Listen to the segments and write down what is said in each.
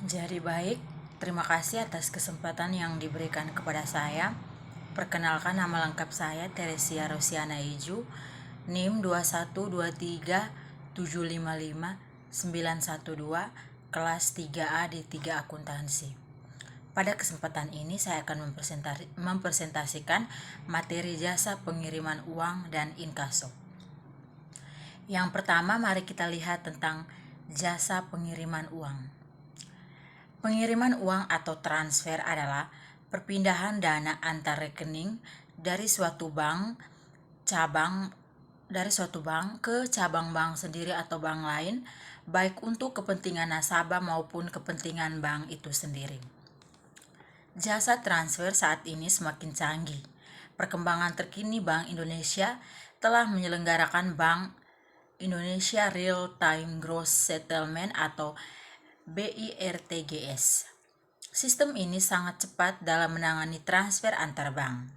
Jadi baik, terima kasih atas kesempatan yang diberikan kepada saya. Perkenalkan, nama lengkap saya Teresia Rosiana Eju, NIM 21237559112, kelas 3A di 3 Akuntansi. Pada kesempatan ini saya akan mempresentasikan materi jasa pengiriman uang dan inkaso. Yang pertama, mari kita lihat tentang jasa pengiriman uang. Pengiriman uang atau transfer adalah perpindahan dana antar rekening dari suatu bank ke cabang bank sendiri atau bank lain, baik untuk kepentingan nasabah maupun kepentingan bank itu sendiri. Jasa transfer saat ini semakin canggih. Perkembangan terkini Bank Indonesia telah menyelenggarakan Bank Indonesia Real Time Gross Settlement atau BIRTGS. Sistem ini sangat cepat dalam menangani transfer antar bank.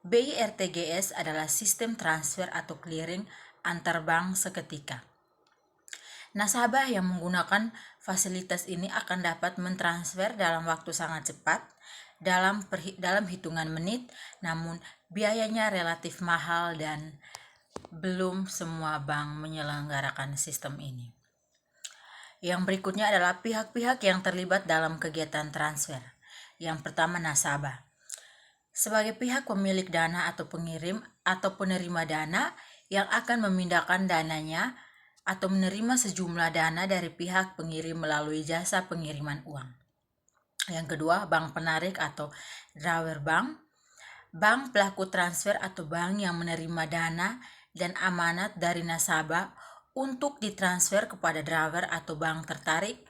BIRTGS adalah sistem transfer atau clearing antar bank seketika. Nasabah yang menggunakan fasilitas ini akan dapat mentransfer dalam waktu sangat cepat, dalam hitungan menit, namun biayanya relatif mahal dan belum semua bank menyelenggarakan sistem ini. Yang berikutnya adalah pihak-pihak yang terlibat dalam kegiatan transfer. Yang pertama, nasabah. Sebagai pihak pemilik dana atau pengirim atau penerima dana yang akan memindahkan dananya atau menerima sejumlah dana dari pihak pengirim melalui jasa pengiriman uang. Yang kedua, bank penarik atau drawer bank. Bank pelaku transfer atau bank yang menerima dana dan amanat dari nasabah untuk ditransfer kepada drawer atau bank tertarik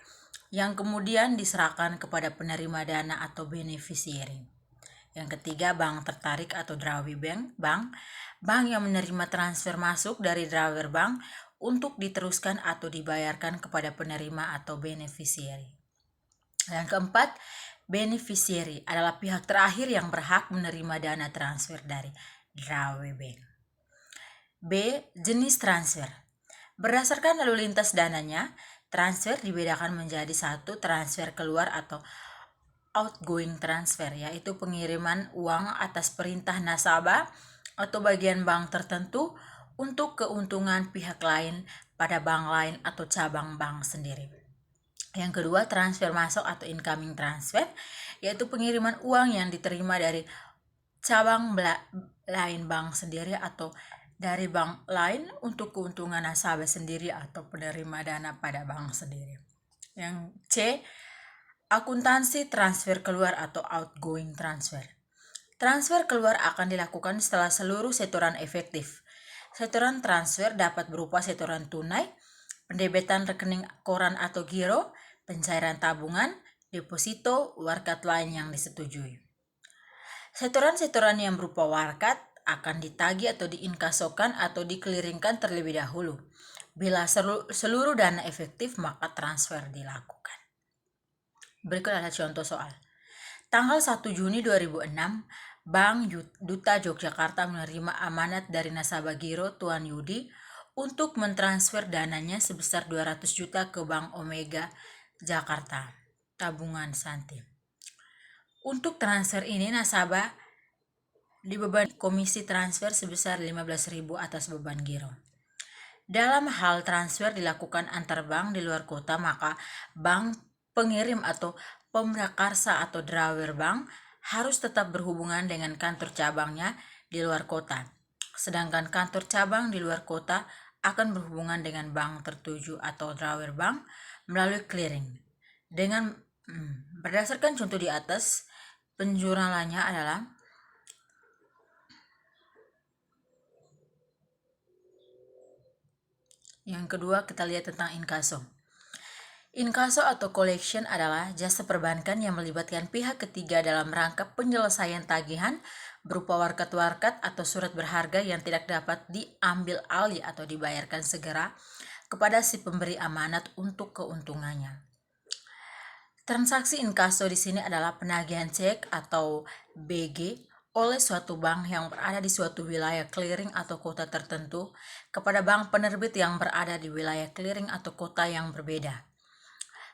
yang kemudian diserahkan kepada penerima dana atau beneficiary. Yang ketiga, bank tertarik atau drawer bank yang menerima transfer masuk dari drawer bank untuk diteruskan atau dibayarkan kepada penerima atau beneficiary. Yang keempat, beneficiary adalah pihak terakhir yang berhak menerima dana transfer dari drawer bank. B. Jenis transfer. Berdasarkan lalu lintas dananya, transfer dibedakan menjadi satu, transfer keluar atau outgoing transfer, yaitu pengiriman uang atas perintah nasabah atau bagian bank tertentu untuk keuntungan pihak lain pada bank lain atau cabang bank sendiri. Yang kedua, transfer masuk atau incoming transfer, yaitu pengiriman uang yang diterima dari cabang lain bank sendiri atau dari bank lain untuk keuntungan nasabah sendiri atau penerima dana pada bank sendiri. Yang C, akuntansi transfer keluar atau outgoing transfer. Transfer keluar akan dilakukan setelah seluruh setoran efektif. Setoran transfer dapat berupa setoran tunai, pendebetan rekening koran atau giro, pencairan tabungan, deposito, warkat lain yang disetujui. Setoran-setoran yang berupa warkat akan ditagih atau diinkasokan atau dikeliringkan terlebih dahulu. Bila seluruh dana efektif, maka transfer dilakukan. Berikut adalah contoh soal. Tanggal 1 Juni 2006, Bank Duta Yogyakarta menerima amanat dari nasabah giro Tuan Yudi untuk mentransfer dananya sebesar 200 juta ke Bank Omega Jakarta, tabungan Santi. Untuk transfer ini nasabah dibebani komisi transfer sebesar 15.000 atas beban giro. Dalam hal transfer dilakukan antar bank di luar kota, maka bank pengirim atau pemrakarsa atau drawer bank harus tetap berhubungan dengan kantor cabangnya di luar kota. Sedangkan kantor cabang di luar kota akan berhubungan dengan bank tertuju atau drawer bank melalui clearing. Dengan berdasarkan contoh di atas, penjurnalannya adalah yang kedua, kita lihat tentang inkaso. Inkaso atau collection adalah jasa perbankan yang melibatkan pihak ketiga dalam rangka penyelesaian tagihan berupa warkat-warkat atau surat berharga yang tidak dapat diambil alih atau dibayarkan segera kepada si pemberi amanat untuk keuntungannya. Transaksi inkaso di sini adalah penagihan cek atau BG oleh suatu bank yang berada di suatu wilayah clearing atau kota tertentu kepada bank penerbit yang berada di wilayah clearing atau kota yang berbeda.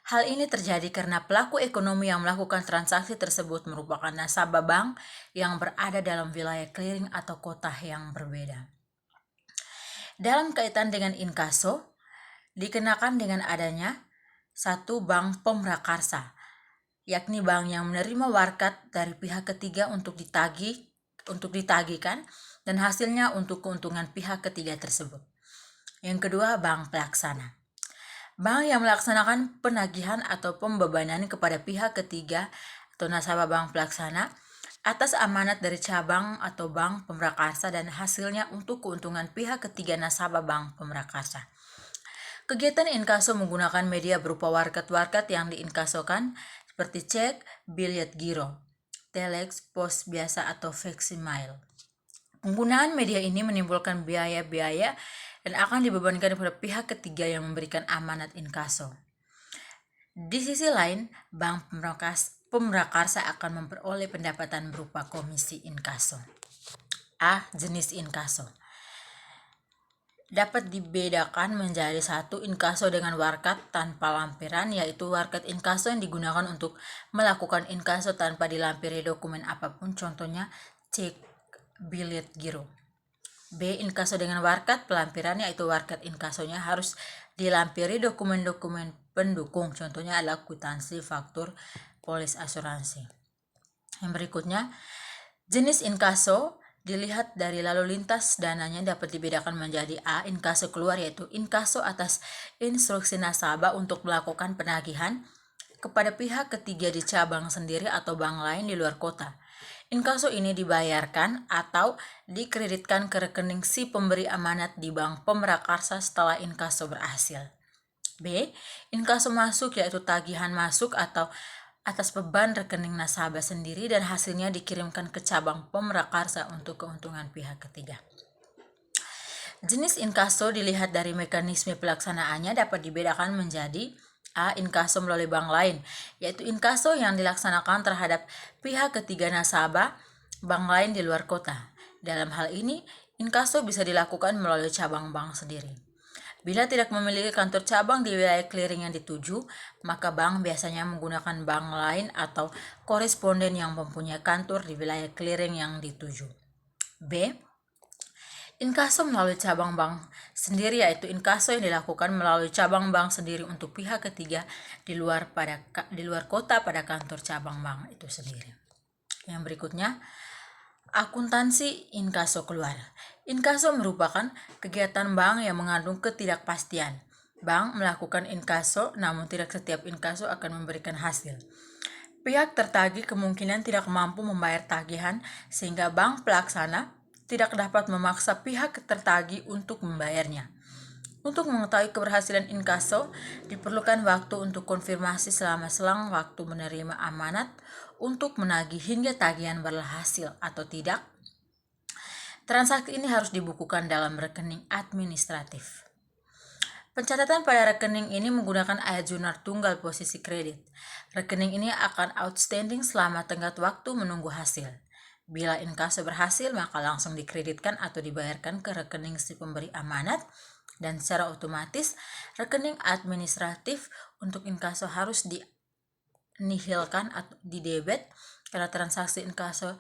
Hal ini terjadi karena pelaku ekonomi yang melakukan transaksi tersebut merupakan nasabah bank yang berada dalam wilayah clearing atau kota yang berbeda. Dalam kaitan dengan inkaso, dikenakan dengan adanya satu bank pemrakarsa, yakni bank yang menerima warkat dari pihak ketiga untuk ditagihkan dan hasilnya untuk keuntungan pihak ketiga tersebut. Yang kedua, bank pelaksana. Bank yang melaksanakan penagihan atau pembebanan kepada pihak ketiga atau nasabah bank pelaksana atas amanat dari cabang atau bank pemrakarsa dan hasilnya untuk keuntungan pihak ketiga nasabah bank pemrakarsa. Kegiatan inkaso menggunakan media berupa warkat-warkat yang diinkasokan seperti cek, biliet giro, telex, pos biasa atau facsimile. Penggunaan media ini menimbulkan biaya-biaya dan akan dibebankan kepada pihak ketiga yang memberikan amanat inkaso. Di sisi lain, bank pemrakarsa akan memperoleh pendapatan berupa komisi inkaso. A. Jenis inkaso dapat dibedakan menjadi satu, inkaso dengan warkat tanpa lampiran, yaitu warkat inkaso yang digunakan untuk melakukan inkaso tanpa dilampiri dokumen apapun, contohnya cek, biliet giro. B. Inkaso dengan warkat pelampiran, yaitu warkat inkasonya harus dilampiri dokumen-dokumen pendukung, contohnya adalah kwitansi, faktur, polis asuransi. Yang berikutnya, jenis inkaso dilihat dari lalu lintas dananya dapat dibedakan menjadi A. Inkaso keluar, yaitu inkaso atas instruksi nasabah untuk melakukan penagihan kepada pihak ketiga di cabang sendiri atau bank lain di luar kota. Inkaso ini dibayarkan atau dikreditkan ke rekening si pemberi amanat di bank pemrakarsa setelah inkaso berhasil. B. Inkaso masuk, yaitu tagihan masuk atau atas beban rekening nasabah sendiri dan hasilnya dikirimkan ke cabang pemrakarsa untuk keuntungan pihak ketiga. Jenis inkaso dilihat dari mekanisme pelaksanaannya dapat dibedakan menjadi A. Inkaso melalui bank lain, yaitu inkaso yang dilaksanakan terhadap pihak ketiga nasabah bank lain di luar kota. Dalam hal ini, inkaso bisa dilakukan melalui cabang bank sendiri. Bila tidak memiliki kantor cabang di wilayah clearing yang dituju, maka bank biasanya menggunakan bank lain atau koresponden yang mempunyai kantor di wilayah clearing yang dituju. B. Inkaso melalui cabang bank sendiri, yaitu inkaso yang dilakukan melalui cabang bank sendiri untuk pihak ketiga di luar kota pada kantor cabang bank itu sendiri. Yang berikutnya, akuntansi inkaso keluar. Inkaso merupakan kegiatan bank yang mengandung ketidakpastian. Bank melakukan inkaso, namun tidak setiap inkaso akan memberikan hasil. Pihak tertagih kemungkinan tidak mampu membayar tagihan, sehingga bank pelaksana tidak dapat memaksa pihak tertagih untuk membayarnya. Untuk mengetahui keberhasilan inkaso, diperlukan waktu untuk konfirmasi selama selang waktu menerima amanat untuk menagih hingga tagihan berhasil atau tidak. Transaksi ini harus dibukukan dalam rekening administratif. Pencatatan pada rekening ini menggunakan ayat junar tunggal posisi kredit. Rekening ini akan outstanding selama tenggat waktu menunggu hasil. Bila inkaso berhasil, maka langsung dikreditkan atau dibayarkan ke rekening si pemberi amanat, dan secara otomatis rekening administratif untuk inkaso harus dinihilkan atau didebet karena transaksi inkaso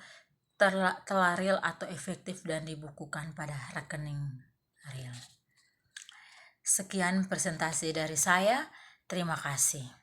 telah real atau efektif dan dibukukan pada rekening real. Sekian presentasi dari saya. Terima kasih.